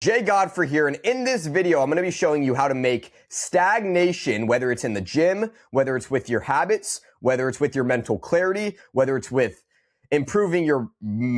Jay Godfrey here, and in this video, I'm going to be showing you how to make stagnation, whether it's in the gym, whether it's with your habits, whether it's with your mental clarity, whether it's with improving your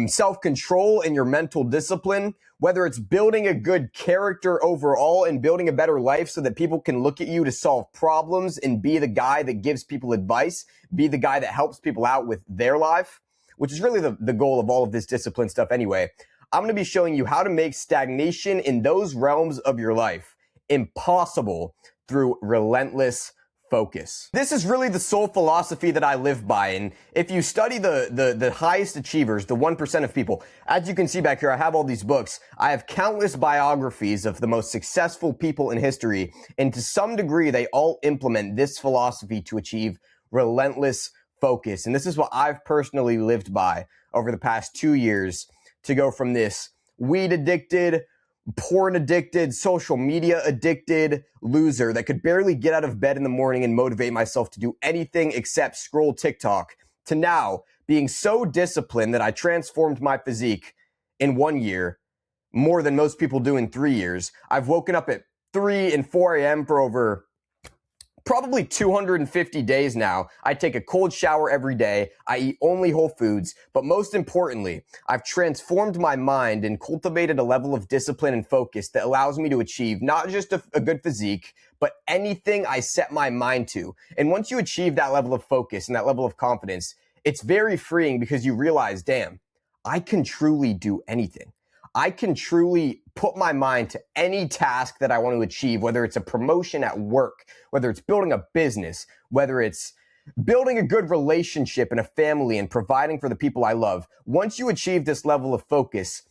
self-control and your mental discipline, whether it's building a good character overall and building a better life so that people can look at you to solve problems and be the guy that gives people advice, be the guy that helps people out with their life, which is really the goal of all of this discipline stuff anyway. I'm going to be showing you how to make stagnation in those realms of your life impossible through relentless focus. This is really the sole philosophy that I live by. And if you study the highest achievers, the 1% of people, as you can see back here, I have all these books. I have countless biographies of the most successful people in history. And to some degree, they all implement this philosophy to achieve relentless focus. And this is what I've personally lived by over the past 2 years, to go from this weed addicted, porn addicted, social media addicted loser that could barely get out of bed in the morning and motivate myself to do anything except scroll TikTok, to now being so disciplined that I transformed my physique in 1 year, more than most people do in 3 years. I've woken up at 3 and 4 a.m. for over probably 250 days now. I take a cold shower every day. I eat only whole foods. But most importantly, I've transformed my mind and cultivated a level of discipline and focus that allows me to achieve not just a good physique, but anything I set my mind to. And once you achieve that level of focus and that level of confidence, it's very freeing because you realize, damn, I can truly do anything. I can truly put my mind to any task that I want to achieve, whether it's a promotion at work, whether it's building a business, whether it's building a good relationship and a family and providing for the people I love. Once you achieve this level of focus,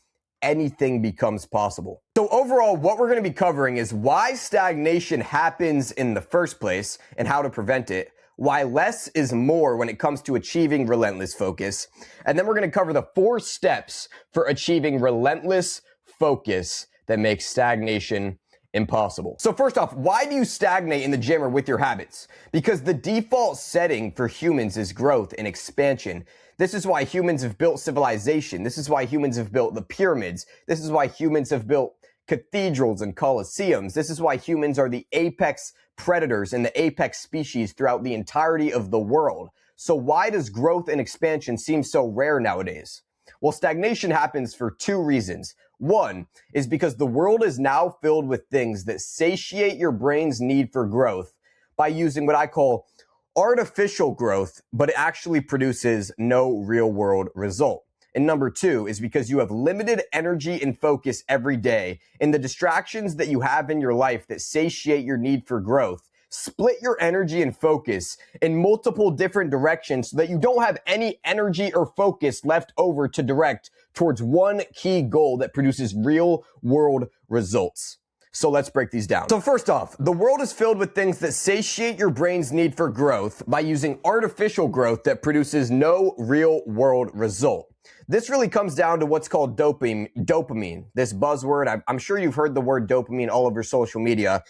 anything becomes possible. So overall, what we're going to be covering is why stagnation happens in the first place and how to prevent it, why less is more when it comes to achieving relentless focus. And then we're going to cover the 4 steps for achieving relentless focus that makes stagnation impossible. So first off, why do you stagnate in the gym or with your habits? Because the default setting for humans is growth and expansion. This is why humans have built civilization. This is why humans have built the pyramids. This is why humans have built cathedrals and coliseums. This is why humans are the apex predators and the apex species throughout the entirety of the world. So why does growth and expansion seem so rare nowadays? Well, stagnation happens for 2 reasons. One is because the world is now filled with things that satiate your brain's need for growth by using what I call artificial growth, but it actually produces no real world result. And number 2 is because you have limited energy and focus every day, and the distractions that you have in your life that satiate your need for growth split your energy and focus in multiple different directions so that you don't have any energy or focus left over to direct towards one key goal that produces real world results. So let's break these down. So first off, the world is filled with things that satiate your brain's need for growth by using artificial growth that produces no real world result. This really comes down to what's called dopamine, this buzzword. I'm sure you've heard the word dopamine all over social media.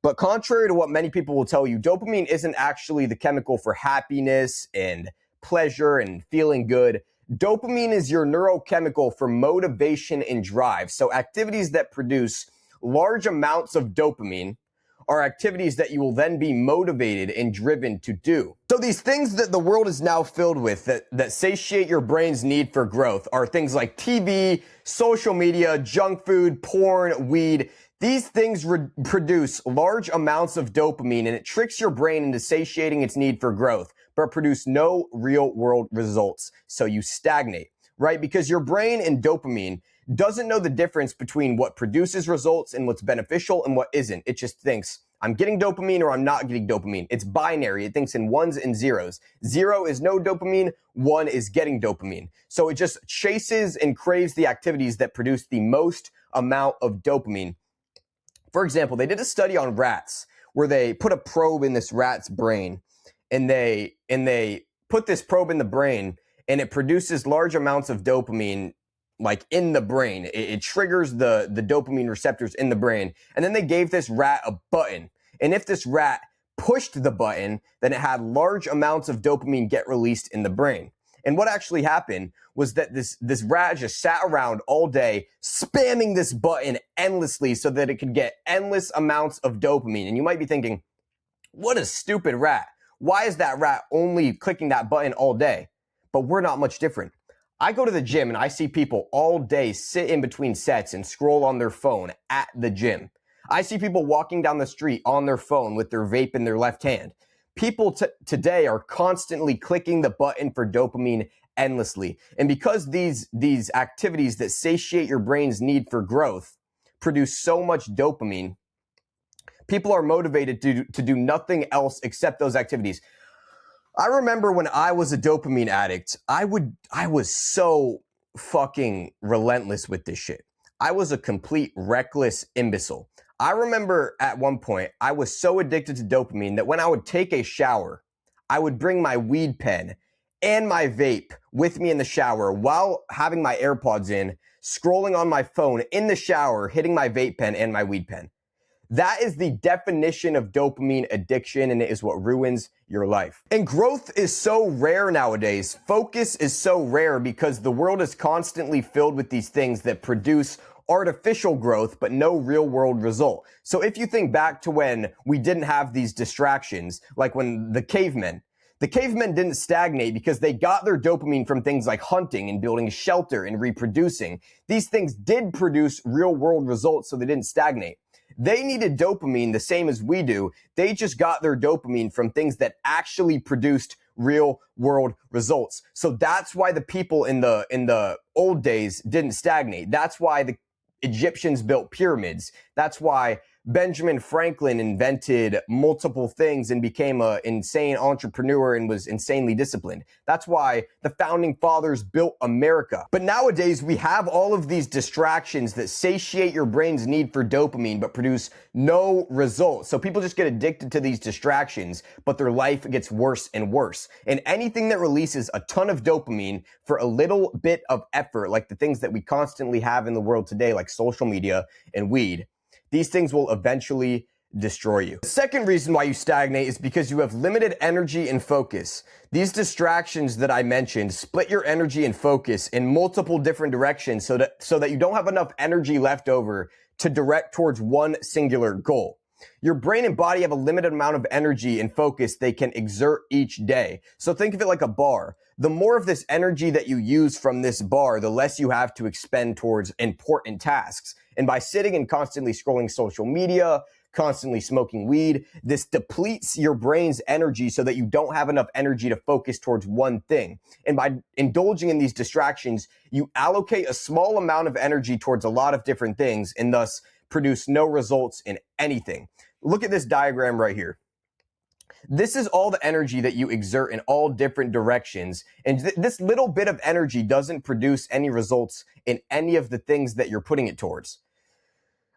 But contrary to what many people will tell you, dopamine isn't actually the chemical for happiness and pleasure and feeling good. Dopamine is your neurochemical for motivation and drive. So activities that produce large amounts of dopamine are activities that you will then be motivated and driven to do. So these things that the world is now filled with that satiate your brain's need for growth are things like TV, social media, junk food, porn, weed. These things produce large amounts of dopamine, and it tricks your brain into satiating its need for growth, but produce no real world results. So you stagnate, right? Because your brain and dopamine doesn't know the difference between what produces results and what's beneficial and what isn't. It just thinks, I'm getting dopamine or I'm not getting dopamine. It's binary. It thinks in ones and zeros. 0 is no dopamine, 1 is getting dopamine. So it just chases and craves the activities that produce the most amount of dopamine. For example, they did a study on rats where they put a probe in this rat's brain and they put this probe in the brain and it produces large amounts of dopamine like in the brain. It triggers the dopamine receptors in the brain. And then they gave this rat a button. And if this rat pushed the button, then it had large amounts of dopamine get released in the brain. And what actually happened was that this rat just sat around all day spamming this button endlessly so that it could get endless amounts of dopamine. And you might be thinking, what a stupid rat. Why is that rat only clicking that button all day? But we're not much different. I go to the gym and I see people all day sit in between sets and scroll on their phone at the gym. I see people walking down the street on their phone with their vape in their left hand. People today are constantly clicking the button for dopamine endlessly. And because these activities that satiate your brain's need for growth produce so much dopamine, people are motivated to do nothing else except those activities. I remember when I was a dopamine addict, I was so fucking relentless with this shit. I was a complete reckless imbecile. I remember at one point, I was so addicted to dopamine that when I would take a shower, I would bring my weed pen and my vape with me in the shower while having my AirPods in, scrolling on my phone in the shower, hitting my vape pen and my weed pen. That is the definition of dopamine addiction, and it is what ruins your life. And growth is so rare nowadays. Focus is so rare because the world is constantly filled with these things that produce artificial growth, but no real world result. So if you think back to when we didn't have these distractions, like when the cavemen didn't stagnate because they got their dopamine from things like hunting and building shelter and reproducing. These things did produce real world results, so they didn't stagnate. They needed dopamine the same as we do. They just got their dopamine from things that actually produced real world results. So that's why the people in the old days didn't stagnate. That's why the Egyptians built pyramids. That's why Benjamin Franklin invented multiple things and became an insane entrepreneur and was insanely disciplined. That's why the founding fathers built America. But nowadays, we have all of these distractions that satiate your brain's need for dopamine but produce no results. So people just get addicted to these distractions, but their life gets worse and worse. And anything that releases a ton of dopamine for a little bit of effort, like the things that we constantly have in the world today, like social media and weed, these things will eventually destroy you. The second reason why you stagnate is because you have limited energy and focus. These distractions that I mentioned split your energy and focus in multiple different directions so that you don't have enough energy left over to direct towards one singular goal. Your brain and body have a limited amount of energy and focus they can exert each day. So think of it like a bar. The more of this energy that you use from this bar, the less you have to expend towards important tasks. And by sitting and constantly scrolling social media, constantly smoking weed, this depletes your brain's energy so that you don't have enough energy to focus towards one thing. And by indulging in these distractions, you allocate a small amount of energy towards a lot of different things and thus produce no results in anything. Look at this diagram right here. This is all the energy that you exert in all different directions. And this little bit of energy doesn't produce any results in any of the things that you're putting it towards.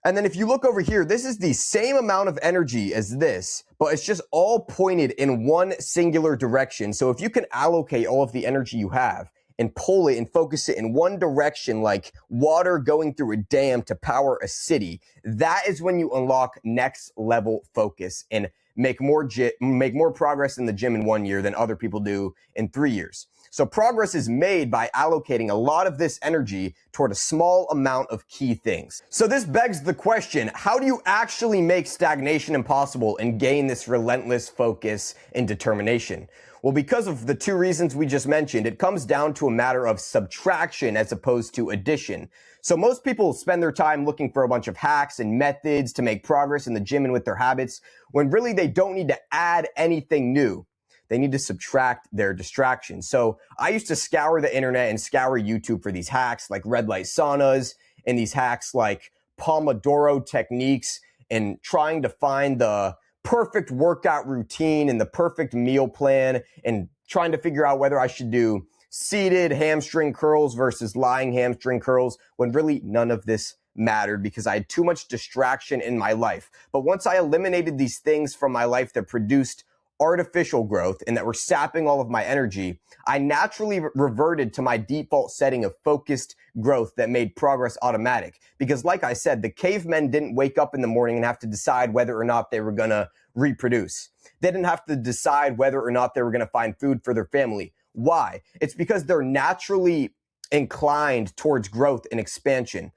And then if you look over here, this is the same amount of energy as this, but it's just all pointed in one singular direction. So if you can allocate all of the energy you have and pull it and focus it in one direction, like water going through a dam to power a city, that is when you unlock next level focus and make more progress in the gym in 1 year than other people do in 3 years. So progress is made by allocating a lot of this energy toward a small amount of key things. So this begs the question, how do you actually make stagnation impossible and gain this relentless focus and determination? Well, because of the two reasons we just mentioned, it comes down to a matter of subtraction as opposed to addition. So most people spend their time looking for a bunch of hacks and methods to make progress in the gym and with their habits, when really they don't need to add anything new. They need to subtract their distractions. So I used to scour the internet and scour YouTube for these hacks like red light saunas and these hacks like Pomodoro techniques and trying to find the perfect workout routine and the perfect meal plan and trying to figure out whether I should do seated hamstring curls versus lying hamstring curls, when really none of this mattered because I had too much distraction in my life. But once I eliminated these things from my life that produced artificial growth and that were sapping all of my energy, I naturally reverted to my default setting of focused growth that made progress automatic. Because like I said, the cavemen didn't wake up in the morning and have to decide whether or not they were gonna reproduce. They didn't have to decide whether or not they were gonna find food for their family. Why? It's because they're naturally inclined towards growth and expansion.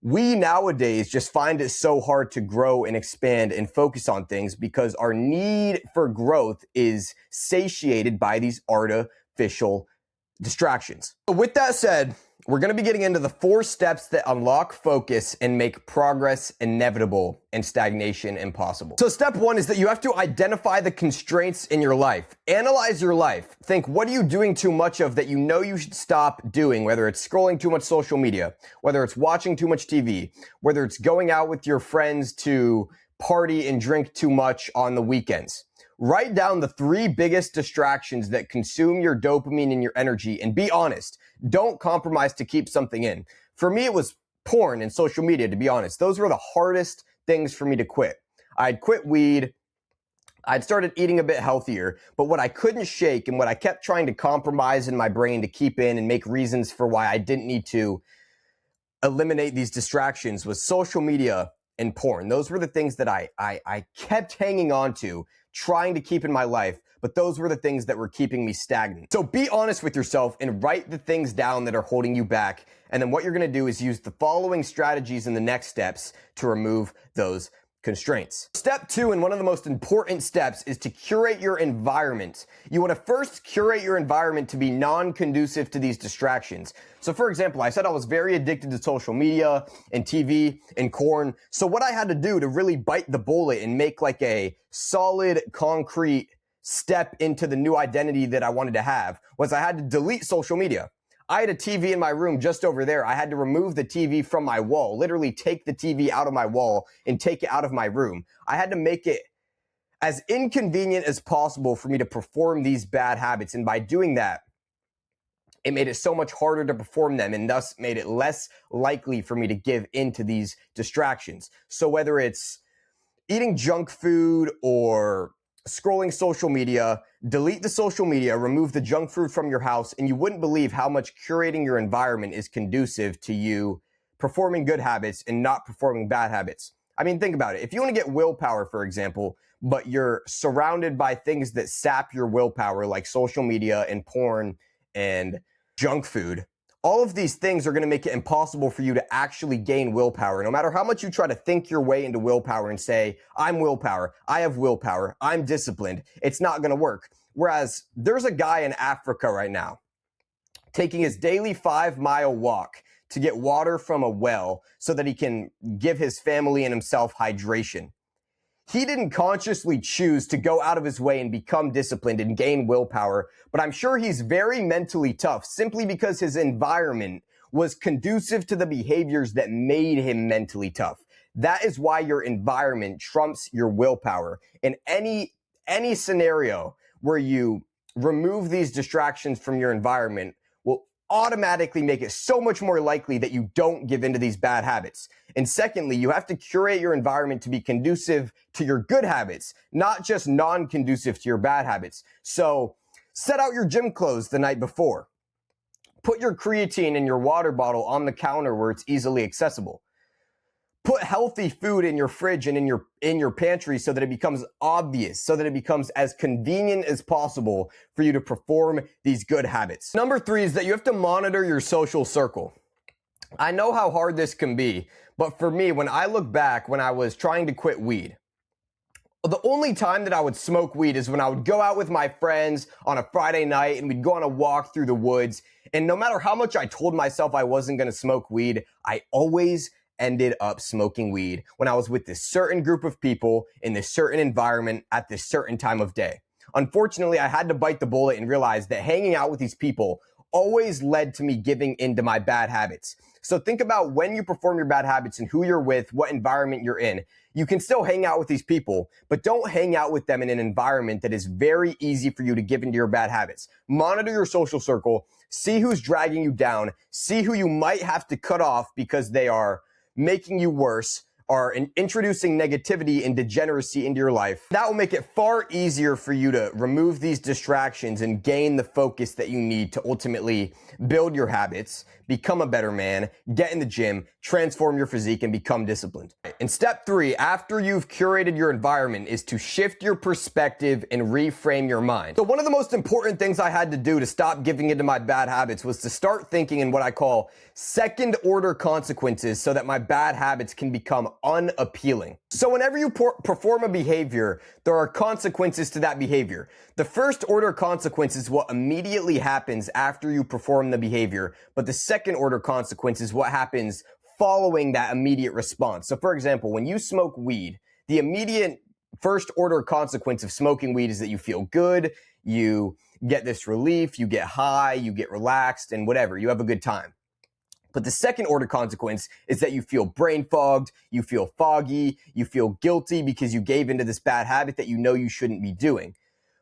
We nowadays just find it so hard to grow and expand and focus on things because our need for growth is satiated by these artificial distractions. So with that said, we're going to be getting into the 4 steps that unlock focus and make progress inevitable and stagnation impossible. So step 1 is that you have to identify the constraints in your life. Analyze your life. Think, what are you doing too much of that you know you should stop doing, whether it's scrolling too much social media, whether it's watching too much TV, whether it's going out with your friends to party and drink too much on the weekends. Write down the 3 biggest distractions that consume your dopamine and your energy, and be honest. Don't compromise to keep something in. For me, it was porn and social media, to be honest. Those were the hardest things for me to quit. I'd quit weed. I'd started eating a bit healthier, but what I couldn't shake and what I kept trying to compromise in my brain to keep in and make reasons for why I didn't need to eliminate these distractions was social media and porn. Those were the things that I kept hanging on to, trying to keep in my life, but those were the things that were keeping me stagnant. So be honest with yourself and write the things down that are holding you back. And then what you're going to do is use the following strategies in the next steps to remove those constraints. Step 2, and one of the most important steps, is to curate your environment. You want to first curate your environment to be non-conducive to these distractions. So for example, I said I was very addicted to social media and TV and corn. So what I had to do to really bite the bullet and make like a solid, concrete step into the new identity that I wanted to have was I had to delete social media. I had a TV in my room just over there. I had to remove the TV from my wall, literally take the TV out of my wall and take it out of my room. I had to make it as inconvenient as possible for me to perform these bad habits. And by doing that, it made it so much harder to perform them and thus made it less likely for me to give into these distractions. So whether it's eating junk food or scrolling social media, delete the social media, remove the junk food from your house, and you wouldn't believe how much curating your environment is conducive to you performing good habits and not performing bad habits. I mean, think about it. If you want to get willpower, for example, but you're surrounded by things that sap your willpower, like social media and porn and junk food, all of these things are going to make it impossible for you to actually gain willpower. No matter how much you try to think your way into willpower and say, I'm willpower, I have willpower, I'm disciplined, it's not going to work. Whereas there's a guy in Africa right now taking his daily 5-mile walk to get water from a well so that he can give his family and himself hydration. He didn't consciously choose to go out of his way and become disciplined and gain willpower, but I'm sure he's very mentally tough simply because his environment was conducive to the behaviors that made him mentally tough. That is why your environment trumps your willpower. In any scenario where you remove these distractions from your environment will automatically make it so much more likely that you don't give into these bad habits. And secondly, you have to curate your environment to be conducive to your good habits, not just non-conducive to your bad habits. So set out your gym clothes the night before. Put your creatine in your water bottle on the counter where it's easily accessible. Put healthy food in your fridge and in your pantry so that it becomes obvious, so that it becomes as convenient as possible for you to perform these good habits. Number 3 is that you have to monitor your social circle. I know how hard this can be, but for me, when I look back when I was trying to quit weed, the only time that I would smoke weed is when I would go out with my friends on a Friday night and we'd go on a walk through the woods. And no matter how much I told myself I wasn't going to smoke weed, I always ended up smoking weed when I was with this certain group of people in this certain environment at this certain time of day. Unfortunately, I had to bite the bullet and realize that hanging out with these people always led to me giving into my bad habits. So think about when you perform your bad habits and who you're with, what environment you're in. You can still hang out with these people, but don't hang out with them in an environment that is very easy for you to give into your bad habits. Monitor your social circle, see who's dragging you down, see who you might have to cut off because they are making you worse, are introducing negativity and degeneracy into your life. That will make it far easier for you to remove these distractions and gain the focus that you need to ultimately build your habits, become a better man, get in the gym, transform your physique, and become disciplined. And step 3, after you've curated your environment, is to shift your perspective and reframe your mind. So one of the most important things I had to do to stop giving into my bad habits was to start thinking in what I call second order consequences so that my bad habits can become unappealing. So whenever you perform a behavior, there are consequences to that behavior. The first order consequence is what immediately happens after you perform the behavior, but the second order consequence is what happens following that immediate response. So for example, when you smoke weed, the immediate first order consequence of smoking weed is that you feel good, you get this relief, you get high, you get relaxed, and whatever, you have a good time. But the second order consequence is that you feel brain fogged, you feel foggy, you feel guilty because you gave into this bad habit that you know you shouldn't be doing.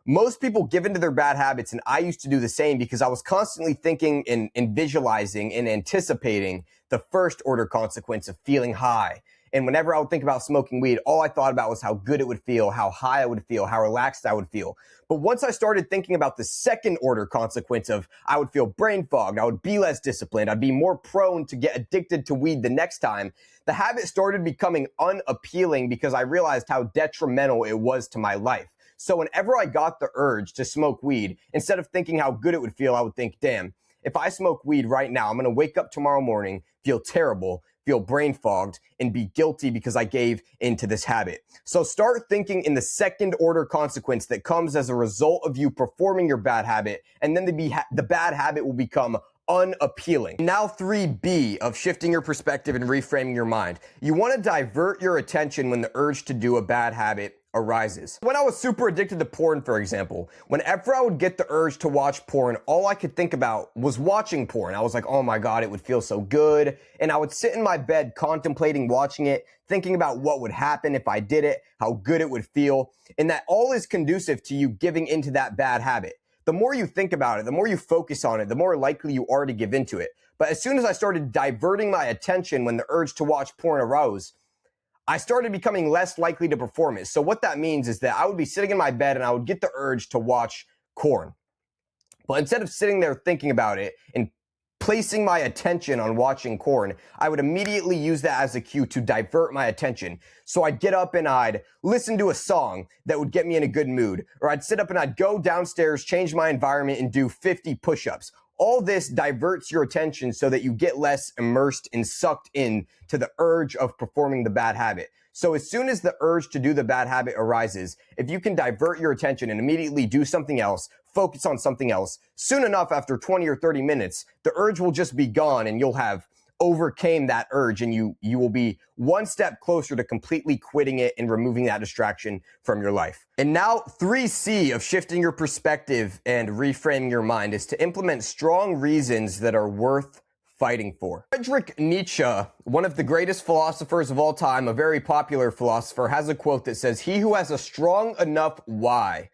Most people give into their bad habits, and I used to do the same because I was constantly thinking and visualizing and anticipating the first order consequence of feeling high. And whenever I would think about smoking weed, all I thought about was how good it would feel, how high I would feel, how relaxed I would feel. But once I started thinking about the second order consequence of I would feel brain fogged, I would be less disciplined, I'd be more prone to get addicted to weed the next time, the habit started becoming unappealing because I realized how detrimental it was to my life. So whenever I got the urge to smoke weed, instead of thinking how good it would feel, I would think, damn, if I smoke weed right now, I'm going to wake up tomorrow morning, feel terrible, feel brain fogged, and be guilty because I gave into this habit. So start thinking in the second order consequence that comes as a result of you performing your bad habit, and then the bad habit will become unappealing. Now 3B of shifting your perspective and reframing your mind. You want to divert your attention when the urge to do a bad habit arises. When I was super addicted to porn, for example, whenever I would get the urge to watch porn, all I could think about was watching porn. I was like, oh my God, it would feel so good. And I would sit in my bed contemplating watching it, thinking about what would happen if I did it, how good it would feel. And that all is conducive to you giving into that bad habit. The more you think about it, the more you focus on it, the more likely you are to give into it. But as soon as I started diverting my attention when the urge to watch porn arose, I started becoming less likely to perform it. So what that means is that I would be sitting in my bed and I would get the urge to watch porn. But instead of sitting there thinking about it and placing my attention on watching porn, I would immediately use that as a cue to divert my attention. So I'd get up and I'd listen to a song that would get me in a good mood. Or I'd sit up and I'd go downstairs, change my environment, and do 50 push-ups. All this diverts your attention so that you get less immersed and sucked in to the urge of performing the bad habit. So as soon as the urge to do the bad habit arises, if you can divert your attention and immediately do something else, focus on something else, soon enough after 20 or 30 minutes, the urge will just be gone and you'll have overcame that urge, and you will be one step closer to completely quitting it and removing that distraction from your life. And now 3C of shifting your perspective and reframing your mind is to implement strong reasons that are worth fighting for. Friedrich Nietzsche, one of the greatest philosophers of all time, a very popular philosopher, has a quote that says, "He who has a strong enough why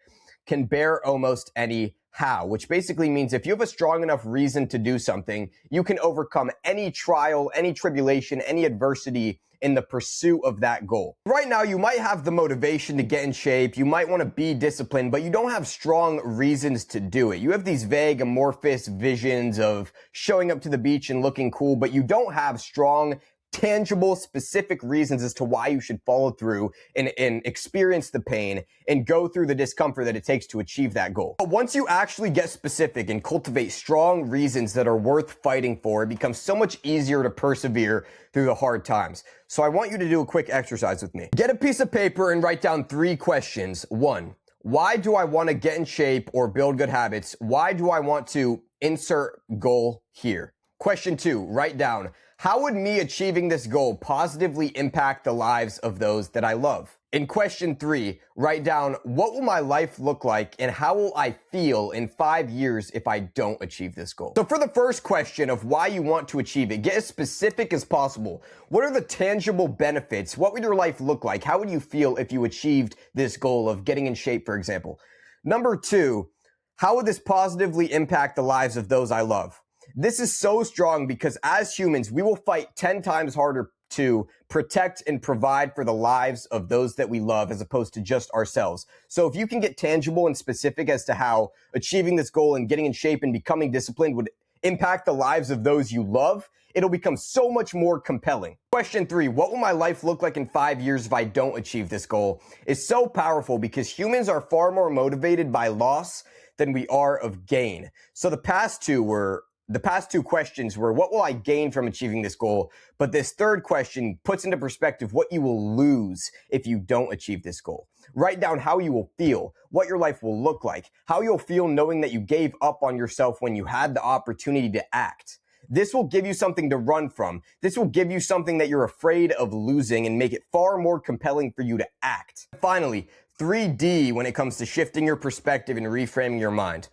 can bear almost any how," which basically means if you have a strong enough reason to do something, you can overcome any trial, any tribulation, any adversity in the pursuit of that goal. Right now, you might have the motivation to get in shape, you might want to be disciplined, but you don't have strong reasons to do it. You have these vague, amorphous visions of showing up to the beach and looking cool, but you don't have strong, tangible, specific reasons as to why you should follow through and experience the pain and go through the discomfort that it takes to achieve that goal. But once you actually get specific and cultivate strong reasons that are worth fighting for, it becomes so much easier to persevere through the hard times. So I want you to do a quick exercise with me. Get a piece of paper and write down 3 questions. 1, why do I want to get in shape or build good habits? Why do I want to insert goal here? Question 2, write down, how would me achieving this goal positively impact the lives of those that I love? In question 3, write down, what will my life look like and how will I feel in 5 years if I don't achieve this goal? So for the first question of why you want to achieve it, get as specific as possible. What are the tangible benefits? What would your life look like? How would you feel if you achieved this goal of getting in shape, for example? Number 2, how would this positively impact the lives of those I love? This is so strong because as humans, we will fight 10 times harder to protect and provide for the lives of those that we love as opposed to just ourselves. So if you can get tangible and specific as to how achieving this goal and getting in shape and becoming disciplined would impact the lives of those you love, it'll become so much more compelling. Question 3, what will my life look like in 5 years if I don't achieve this goal? Is so powerful because humans are far more motivated by loss than we are of gain. So the past two questions were, what will I gain from achieving this goal? But this third question puts into perspective what you will lose if you don't achieve this goal. Write down how you will feel, what your life will look like, how you'll feel knowing that you gave up on yourself when you had the opportunity to act. This will give you something to run from. This will give you something that you're afraid of losing and make it far more compelling for you to act. Finally, 3D when it comes to shifting your perspective and reframing your mind.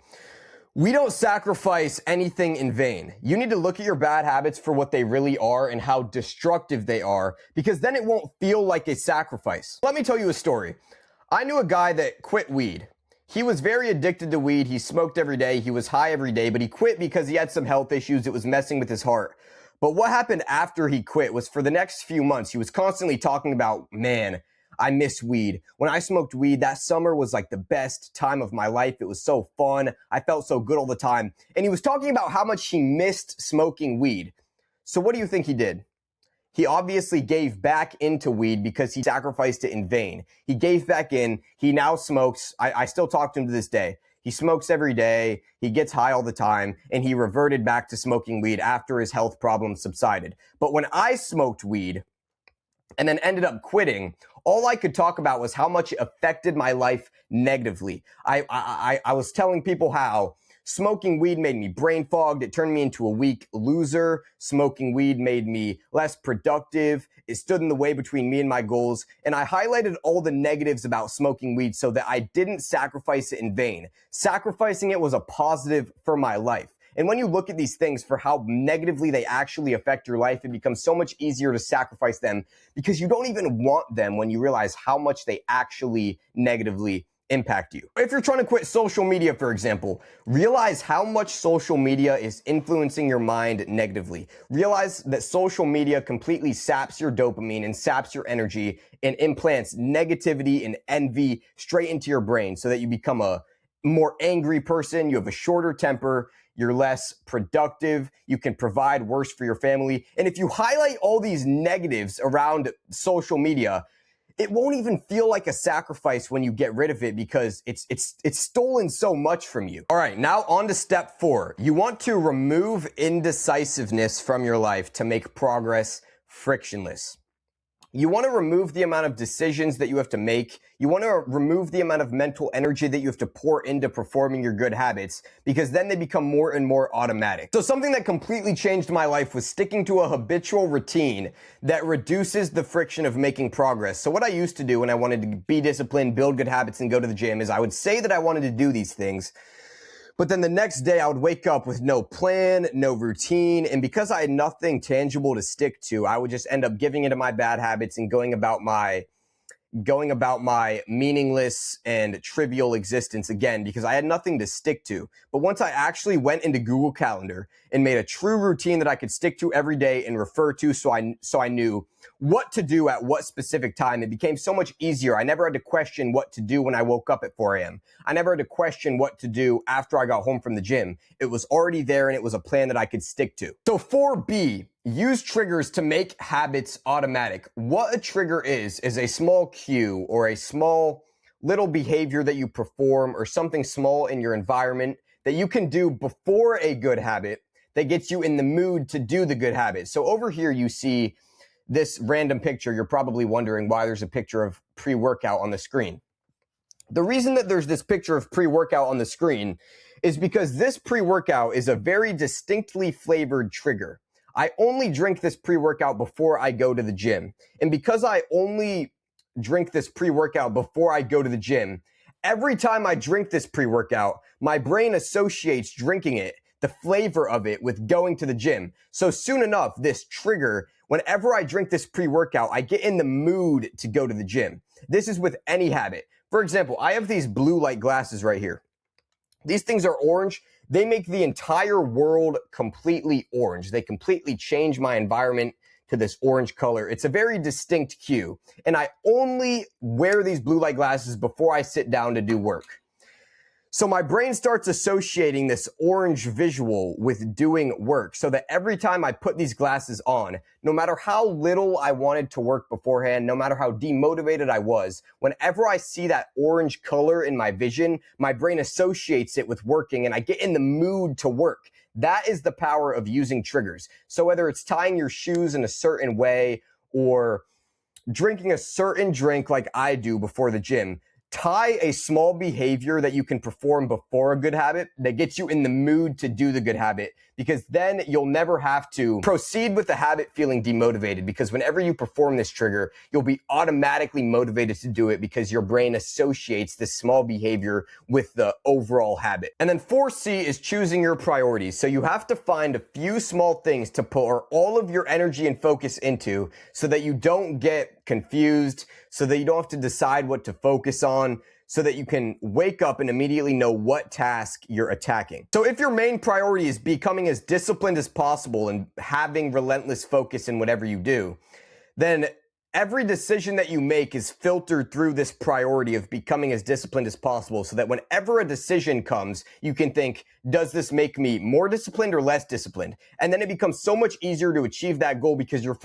We don't sacrifice anything in vain. You need to look at your bad habits for what they really are and how destructive they are, because then it won't feel like a sacrifice. Let me tell you a story. I knew a guy that quit weed. He was very addicted to weed. He smoked every day. He was high every day, but he quit because he had some health issues. It was messing with his heart. But what happened after he quit was for the next few months, he was constantly talking about, man, I miss weed. When I smoked weed, that summer was like the best time of my life. It was so fun. I felt so good all the time. And he was talking about how much he missed smoking weed. So what do you think he did? He obviously gave back into weed because he sacrificed it in vain. He gave back in. He now smokes. I still talk to him to this day. He smokes every day. He gets high all the time. And he reverted back to smoking weed after his health problems subsided. But when I smoked weed and then ended up quitting, all I could talk about was how much it affected my life negatively. I was telling people how smoking weed made me brain fogged. It turned me into a weak loser. Smoking weed made me less productive. It stood in the way between me and my goals. And I highlighted all the negatives about smoking weed so that I didn't sacrifice it in vain. Sacrificing it was a positive for my life. And when you look at these things for how negatively they actually affect your life, it becomes so much easier to sacrifice them because you don't even want them when you realize how much they actually negatively impact you. If you're trying to quit social media, for example, realize how much social media is influencing your mind negatively. Realize that social media completely saps your dopamine and saps your energy and implants negativity and envy straight into your brain so that you become a more angry person, you have a shorter temper, you're less productive, you can provide worse for your family. And if you highlight all these negatives around social media, it won't even feel like a sacrifice when you get rid of it because it's stolen so much from you. All right, now on to step 4. You want to remove indecisiveness from your life to make progress frictionless. You want to remove the amount of decisions that you have to make. You want to remove the amount of mental energy that you have to pour into performing your good habits because then they become more and more automatic. So something that completely changed my life was sticking to a habitual routine that reduces the friction of making progress. So what I used to do when I wanted to be disciplined, build good habits, and go to the gym is I would say that I wanted to do these things, but then the next day I would wake up with no plan, no routine, and because I had nothing tangible to stick to, I would just end up giving into my bad habits and going about my meaningless and trivial existence again because I had nothing to stick to. But once I actually went into Google Calendar and made a true routine that I could stick to every day and refer to so I knew what to do at what specific time, it became so much easier. I never had to question what to do when I woke up at 4 a.m. I never had to question what to do after I got home from the gym. It was already there and it was a plan that I could stick to. So 4B, use triggers to make habits automatic. What a trigger is a small cue or a small little behavior that you perform or something small in your environment that you can do before a good habit that gets you in the mood to do the good habit. So over here you see this random picture. You're probably wondering why there's a picture of pre-workout on the screen. The reason that there's this picture of pre-workout on the screen is because this pre-workout is a very distinctly flavored trigger. I only drink this pre-workout before I go to the gym. And because I only drink this pre-workout before I go to the gym, every time I drink this pre-workout, my brain associates drinking it, the flavor of it, with going to the gym. So soon enough, this trigger, whenever I drink this pre-workout, I get in the mood to go to the gym. This is with any habit. For example, I have these blue light glasses right here. These things are orange. They make the entire world completely orange. They completely change my environment to this orange color. It's a very distinct hue. And I only wear these blue light glasses before I sit down to do work. So my brain starts associating this orange visual with doing work, so that every time I put these glasses on, no matter how little I wanted to work beforehand, no matter how demotivated I was, whenever I see that orange color in my vision, my brain associates it with working and I get in the mood to work. That is the power of using triggers. So whether it's tying your shoes in a certain way or drinking a certain drink like I do before the gym, tie a small behavior that you can perform before a good habit that gets you in the mood to do the good habit, because then you'll never have to proceed with the habit feeling demotivated, because whenever you perform this trigger, you'll be automatically motivated to do it because your brain associates this small behavior with the overall habit. And then 4C is choosing your priorities. So you have to find a few small things to pour all of your energy and focus into so that you don't get confused, so that you don't have to decide what to focus on, so that you can wake up and immediately know what task you're attacking. So if your main priority is becoming as disciplined as possible and having relentless focus in whatever you do, then every decision that you make is filtered through this priority of becoming as disciplined as possible, so that whenever a decision comes, you can think, does this make me more disciplined or less disciplined? And then it becomes so much easier to achieve that goal because you're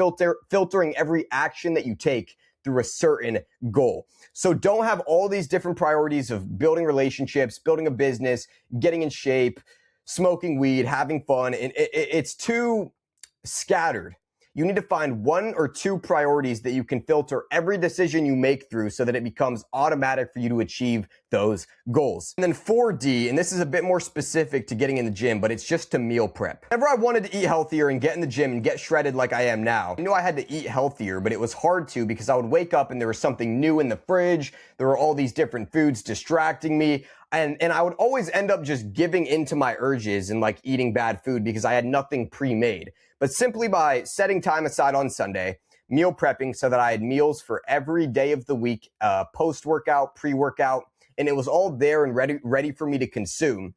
filtering every action that you take through a certain goal. So don't have all these different priorities of building relationships, building a business, getting in shape, smoking weed, having fun. And it's too scattered. You need to find one or two priorities that you can filter every decision you make through so that it becomes automatic for you to achieve those goals. And then 4D, and this is a bit more specific to getting in the gym, but it's just to meal prep. Whenever I wanted to eat healthier and get in the gym and get shredded like I am now, I knew I had to eat healthier, but it was hard to because I would wake up and there was something new in the fridge. There were all these different foods distracting me. And I would always end up just giving into my urges and like eating bad food because I had nothing pre-made. But simply by setting time aside on Sunday, meal prepping so that I had meals for every day of the week, post-workout, pre-workout, and it was all there and ready for me to consume.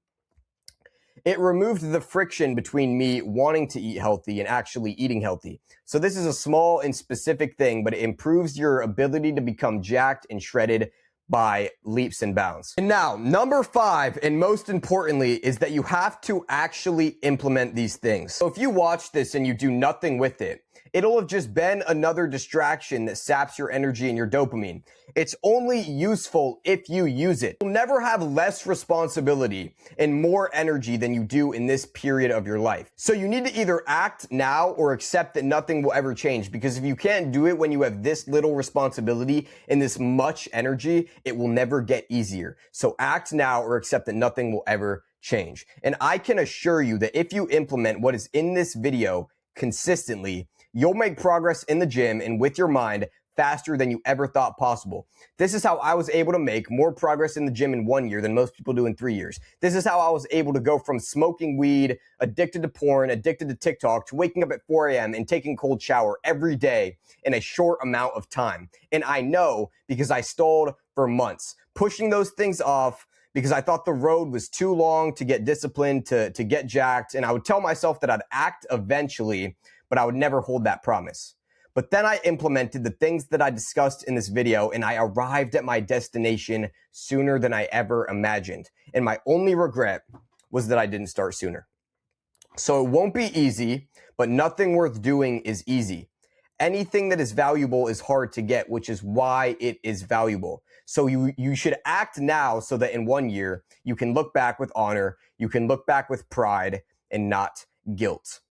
It removed the friction between me wanting to eat healthy and actually eating healthy. So this is a small and specific thing, but it improves your ability to become jacked and shredded by leaps and bounds. And now, number 5, and most importantly, is that you have to actually implement these things. So if you watch this and you do nothing with it, it'll have just been another distraction that saps your energy and your dopamine. It's only useful if you use it. You'll never have less responsibility and more energy than you do in this period of your life. So you need to either act now or accept that nothing will ever change, because if you can't do it when you have this little responsibility and this much energy, it will never get easier. So act now or accept that nothing will ever change. And I can assure you that if you implement what is in this video consistently, you'll make progress in the gym and with your mind faster than you ever thought possible. This is how I was able to make more progress in the gym in 1 year than most people do in 3 years. This is how I was able to go from smoking weed, addicted to porn, addicted to TikTok, to waking up at 4 a.m. and taking a cold shower every day in a short amount of time. And I know because I stalled for months, pushing those things off because I thought the road was too long to get disciplined, to get jacked. And I would tell myself that I'd act eventually, but I would never hold that promise. But then I implemented the things that I discussed in this video, and I arrived at my destination sooner than I ever imagined. And my only regret was that I didn't start sooner. So it won't be easy, but nothing worth doing is easy. Anything that is valuable is hard to get, which is why it is valuable. So you should act now so that in 1 year, you can look back with honor, you can look back with pride and not guilt.